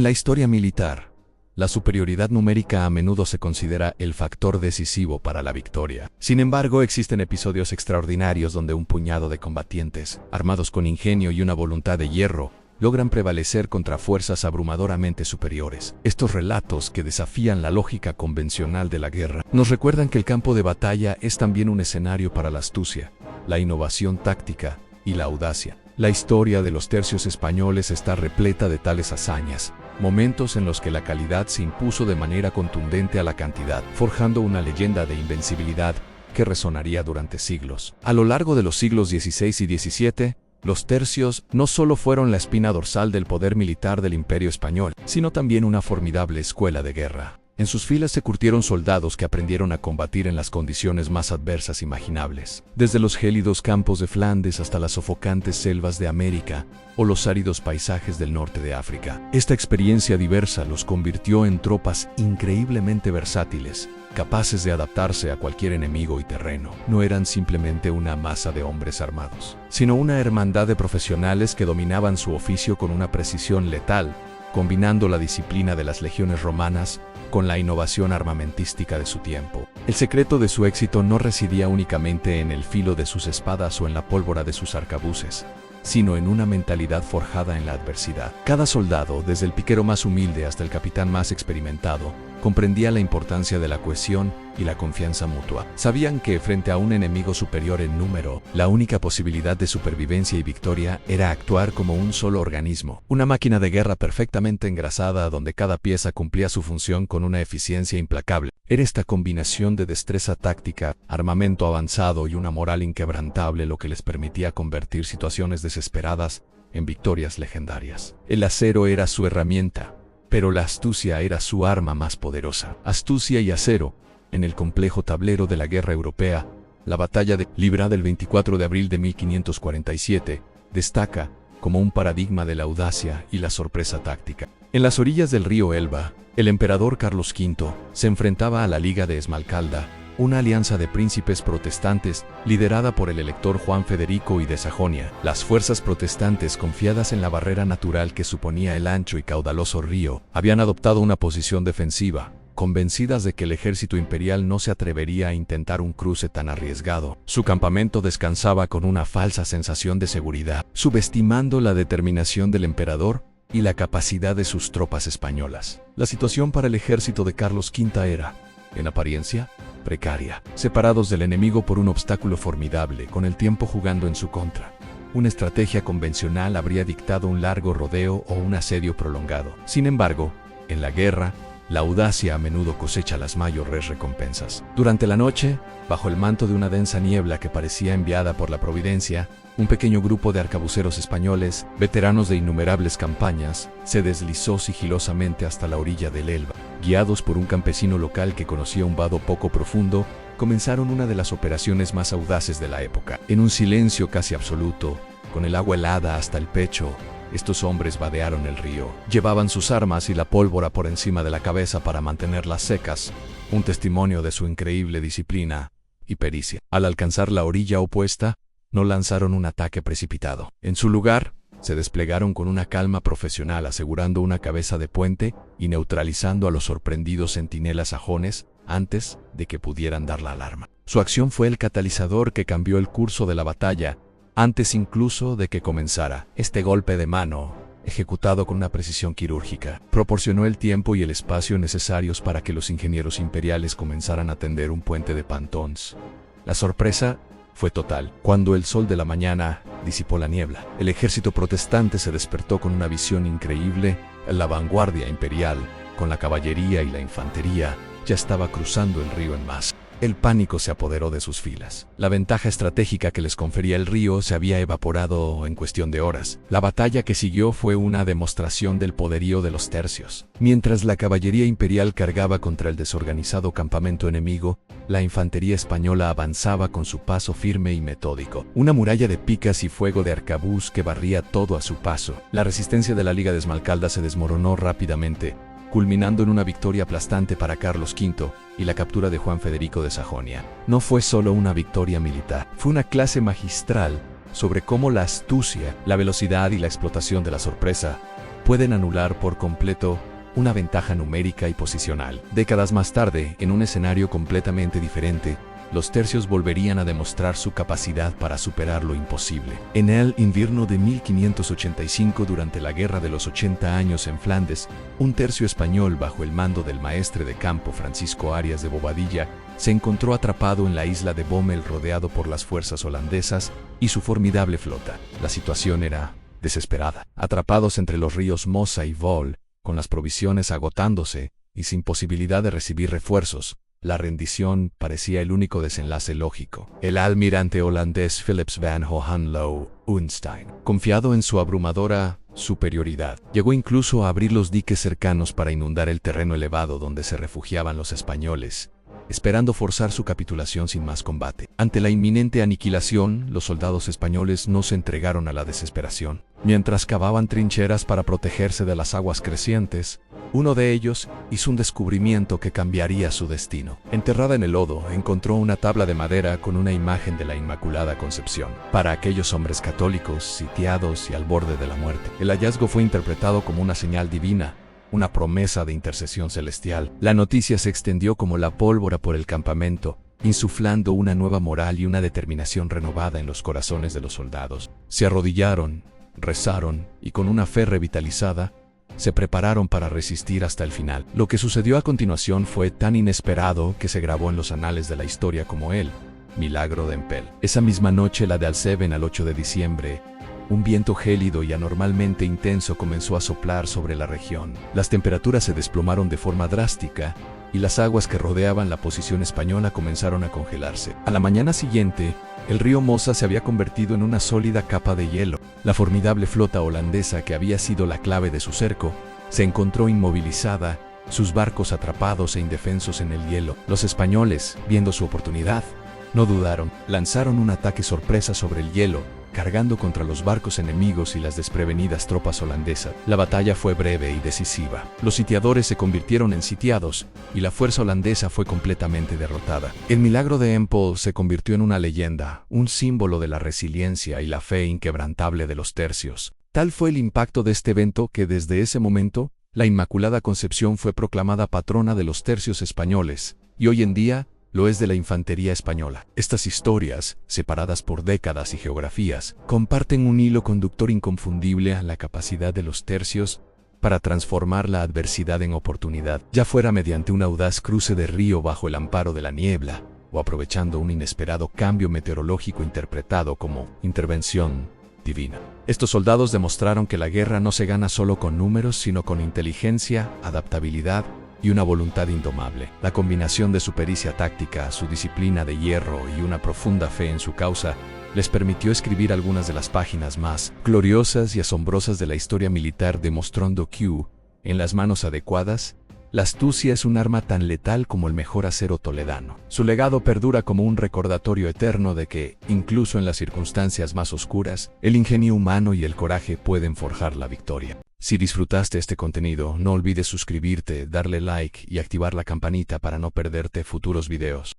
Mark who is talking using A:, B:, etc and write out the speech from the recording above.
A: En la historia militar, la superioridad numérica a menudo se considera el factor decisivo para la victoria. Sin embargo, existen episodios extraordinarios donde un puñado de combatientes, armados con ingenio y una voluntad de hierro, logran prevalecer contra fuerzas abrumadoramente superiores. Estos relatos, que desafían la lógica convencional de la guerra, nos recuerdan que el campo de batalla es también un escenario para la astucia, la innovación táctica y la audacia. La historia de los tercios españoles está repleta de tales hazañas, momentos en los que la calidad se impuso de manera contundente a la cantidad, forjando una leyenda de invencibilidad que resonaría durante siglos. A lo largo de los siglos XVI y XVII, los tercios no solo fueron la espina dorsal del poder militar del Imperio Español, sino también una formidable escuela de guerra. En sus filas se curtieron soldados que aprendieron a combatir en las condiciones más adversas imaginables, desde los gélidos campos de Flandes hasta las sofocantes selvas de América o los áridos paisajes del norte de África. Esta experiencia diversa los convirtió en tropas increíblemente versátiles, capaces de adaptarse a cualquier enemigo y terreno. No eran simplemente una masa de hombres armados, sino una hermandad de profesionales que dominaban su oficio con una precisión letal, combinando la disciplina de las legiones romanas con la innovación armamentística de su tiempo. El secreto de su éxito no residía únicamente en el filo de sus espadas o en la pólvora de sus arcabuces, sino en una mentalidad forjada en la adversidad. Cada soldado, desde el piquero más humilde hasta el capitán más experimentado, comprendía la importancia de la cohesión y la confianza mutua. Sabían que, frente a un enemigo superior en número, la única posibilidad de supervivencia y victoria era actuar como un solo organismo, una máquina de guerra perfectamente engrasada donde cada pieza cumplía su función con una eficiencia implacable. Era esta combinación de destreza táctica, armamento avanzado y una moral inquebrantable lo que les permitía convertir situaciones desesperadas en victorias legendarias. El acero era su herramienta, pero la astucia era su arma más poderosa. Astucia y acero, en el complejo tablero de la guerra europea, la batalla librada el 24 de abril de 1547, destaca como un paradigma de la audacia y la sorpresa táctica. En las orillas del río Elba, el emperador Carlos V se enfrentaba a la Liga de Esmalcalda, una alianza de príncipes protestantes liderada por el elector Juan Federico I de Sajonia. Las fuerzas protestantes, confiadas en la barrera natural que suponía el ancho y caudaloso río, habían adoptado una posición defensiva, convencidas de que el ejército imperial no se atrevería a intentar un cruce tan arriesgado. Su campamento descansaba con una falsa sensación de seguridad, subestimando la determinación del emperador y la capacidad de sus tropas españolas. La situación para el ejército de Carlos V era, en apariencia, precaria, separados del enemigo por un obstáculo formidable, con el tiempo jugando en su contra. Una estrategia convencional habría dictado un largo rodeo o un asedio prolongado. Sin embargo, en la guerra, la audacia a menudo cosecha las mayores recompensas. Durante la noche, bajo el manto de una densa niebla que parecía enviada por la providencia, un pequeño grupo de arcabuceros españoles, veteranos de innumerables campañas, se deslizó sigilosamente hasta la orilla del Elba. Guiados por un campesino local que conocía un vado poco profundo, comenzaron una de las operaciones más audaces de la época. En un silencio casi absoluto, con el agua helada hasta el pecho, estos hombres vadearon el río. Llevaban sus armas y la pólvora por encima de la cabeza para mantenerlas secas, un testimonio de su increíble disciplina y pericia. Al alcanzar la orilla opuesta, no lanzaron un ataque precipitado. En su lugar, se desplegaron con una calma profesional, asegurando una cabeza de puente y neutralizando a los sorprendidos centinelas sajones antes de que pudieran dar la alarma. Su acción fue el catalizador que cambió el curso de la batalla, antes incluso de que comenzara. Este golpe de mano, ejecutado con una precisión quirúrgica, proporcionó el tiempo y el espacio necesarios para que los ingenieros imperiales comenzaran a tender un puente de pantons. La sorpresa fue total. Cuando el sol de la mañana disipó la niebla, el ejército protestante se despertó con una visión increíble. La vanguardia imperial, con la caballería y la infantería, ya estaba cruzando el río en masa. El pánico se apoderó de sus filas. La ventaja estratégica que les confería el río se había evaporado en cuestión de horas. La batalla que siguió fue una demostración del poderío de los tercios. Mientras la caballería imperial cargaba contra el desorganizado campamento enemigo, la infantería española avanzaba con su paso firme y metódico. Una muralla de picas y fuego de arcabuz que barría todo a su paso. La resistencia de la Liga de Esmalcalda se desmoronó rápidamente, culminando en una victoria aplastante para Carlos V y la captura de Juan Federico de Sajonia. No fue solo una victoria militar, fue una clase magistral sobre cómo la astucia, la velocidad y la explotación de la sorpresa pueden anular por completo una ventaja numérica y posicional. Décadas más tarde, en un escenario completamente diferente, los tercios volverían a demostrar su capacidad para superar lo imposible. En el invierno de 1585, durante la Guerra de los 80 años en Flandes, un tercio español bajo el mando del maestre de campo Francisco Arias de Bobadilla se encontró atrapado en la isla de Bommel, rodeado por las fuerzas holandesas y su formidable flota. La situación era desesperada. Atrapados entre los ríos Mosa y Vol, con las provisiones agotándose y sin posibilidad de recibir refuerzos, la rendición parecía el único desenlace lógico. El almirante holandés Philips van Hohenlohe-Unstein, confiado en su abrumadora superioridad, llegó incluso a abrir los diques cercanos para inundar el terreno elevado donde se refugiaban los españoles, esperando forzar su capitulación sin más combate. Ante la inminente aniquilación, los soldados españoles no se entregaron a la desesperación. Mientras cavaban trincheras para protegerse de las aguas crecientes, uno de ellos hizo un descubrimiento que cambiaría su destino. Enterrada en el lodo, encontró una tabla de madera con una imagen de la Inmaculada Concepción. Para aquellos hombres católicos, sitiados y al borde de la muerte, el hallazgo fue interpretado como una señal divina, una promesa de intercesión celestial. La noticia se extendió como la pólvora por el campamento, insuflando una nueva moral y una determinación renovada en los corazones de los soldados. Se arrodillaron, rezaron y con una fe revitalizada, se prepararon para resistir hasta el final. Lo que sucedió a continuación fue tan inesperado que se grabó en los anales de la historia como el milagro de Empel. Esa misma noche, la del 7 al 8 de diciembre, un viento gélido y anormalmente intenso comenzó a soplar sobre la región. Las temperaturas se desplomaron de forma drástica y las aguas que rodeaban la posición española comenzaron a congelarse. A la mañana siguiente, el río Mosa se había convertido en una sólida capa de hielo. La formidable flota holandesa, que había sido la clave de su cerco, se encontró inmovilizada, sus barcos atrapados e indefensos en el hielo. Los españoles, viendo su oportunidad, no dudaron, lanzaron un ataque sorpresa sobre el hielo, cargando contra los barcos enemigos y las desprevenidas tropas holandesas. La batalla fue breve y decisiva. Los sitiadores se convirtieron en sitiados y la fuerza holandesa fue completamente derrotada. El milagro de Empel se convirtió en una leyenda, un símbolo de la resiliencia y la fe inquebrantable de los tercios. Tal fue el impacto de este evento que desde ese momento, la Inmaculada Concepción fue proclamada patrona de los tercios españoles, y hoy en día, lo es de la infantería española. Estas historias, separadas por décadas y geografías, comparten un hilo conductor inconfundible a la capacidad de los tercios para transformar la adversidad en oportunidad, ya fuera mediante un audaz cruce de río bajo el amparo de la niebla, o aprovechando un inesperado cambio meteorológico interpretado como intervención divina. Estos soldados demostraron que la guerra no se gana solo con números, sino con inteligencia, adaptabilidad y una voluntad indomable. La combinación de su pericia táctica, su disciplina de hierro y una profunda fe en su causa les permitió escribir algunas de las páginas más gloriosas y asombrosas de la historia militar, demostrando que, en las manos adecuadas, la astucia es un arma tan letal como el mejor acero toledano. Su legado perdura como un recordatorio eterno de que, incluso en las circunstancias más oscuras, el ingenio humano y el coraje pueden forjar la victoria. Si disfrutaste este contenido, no olvides suscribirte, darle like y activar la campanita para no perderte futuros videos.